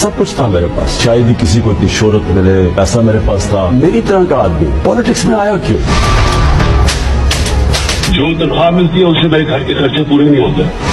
सब कुछ था मेरे पास, शायद ही किसी को इतनी शोहरत मिले, पैसा मेरे पास था। मेरी तरह का आदमी पॉलिटिक्स में आया क्यों? जो तनख्वाह मिलती है उससे मेरे घर के खर्चे पूरे नहीं होते।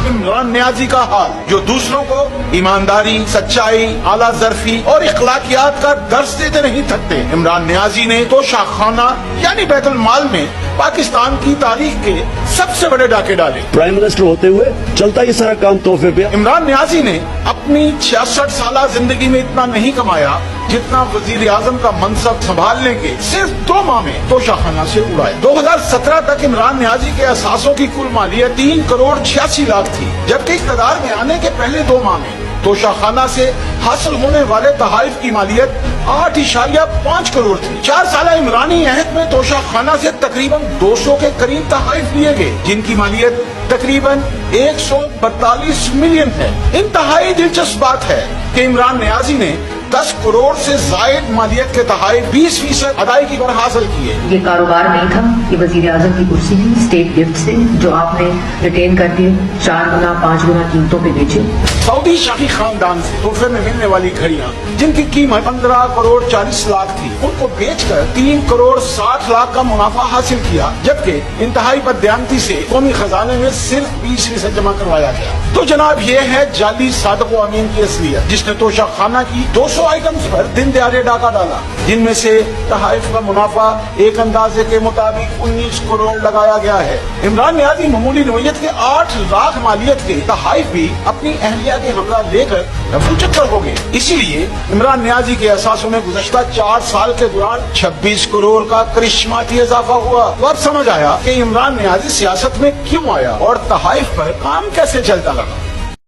इमरान नियाजी का हाल, जो दूसरों को ईमानदारी, सच्चाई, आला ज़र्फी और इखलाकियात का दर्स देते नहीं थकते। इमरान नियाजी ने तोशाखाना यानी बैतुल माल में पाकिस्तान की तारीख के सबसे बड़े डाके डाले। प्राइम मिनिस्टर होते हुए चलता ये सारा काम तोहफे पे। इमरान नियाजी ने अपनी 66 साल जिंदगी में इतना नहीं कमाया जितना वजीर आजम का मनसब संभालने के सिर्फ 2 माह में तोशाखाना से उड़ाए। 2017 तक इमरान नियाजी के असासों की कुल मालियत 3 करोड़ 86 लाख थी, जबकि इक़्तिदार में आने के पहले 2 माह में तोशाखाना से हासिल होने वाले तहाइफ की मालियत 8.5 करोड़ थी। 4 साल इमरानी अहद में तोशाखाना से तकरीबन 200 के करीब तहाइफ लिए गए, जिनकी मालियत तकरीबन 142 मिलियन है। इंतहाई दिलचस्प बात है कि इमरान नियाजी ने 10 करोड़ से जायद मालियत के तहाइफ 20% अदायगी पर हासिल किए। ये कारोबार नहीं था, ये वजीर आजम की कुर्सी है, स्टेट गिफ्ट से जो आपने रिटेन कर दिए, 4 गुना 5 गुना कीमतों पे बेचे। सऊदी शाही खानदान से तोहफे में मिलने वाली घड़ियां जिनकी कीमत 15 करोड़ 40 लाख थी, उनको बेचकर 3 करोड़ 60 लाख का मुनाफा हासिल किया, जबकि इंतहाई बददियानती से कौमी खजाने में सिर्फ 20% जमा करवाया गया। तो जनाब, ये है जाली सादक व अमीन की असलियत, जिसने तोशाखाना की 200 आइटम्स पर दिन दहाड़े डाका डाला, जिनमें से तहाइफ का मुनाफा एक अंदाजे के मुताबिक 19 करोड़ लगाया गया है। इमरान नियाजी मामूली नोयत के 8 लाख मालियत के तहाइफ भी अपनी अहलिया के हमरा लेकर रफू चक्कर हो गए। इसीलिए इमरान नियाजी के असासों में गुज़श्ता 4 साल के दौरान 26 करोड़ का करिश्माती इजाफा हुआ। तो अब समझ आया कि इमरान नियाजी सियासत में क्यों आया और तहाइफ पर काम कैसे चलता लगा।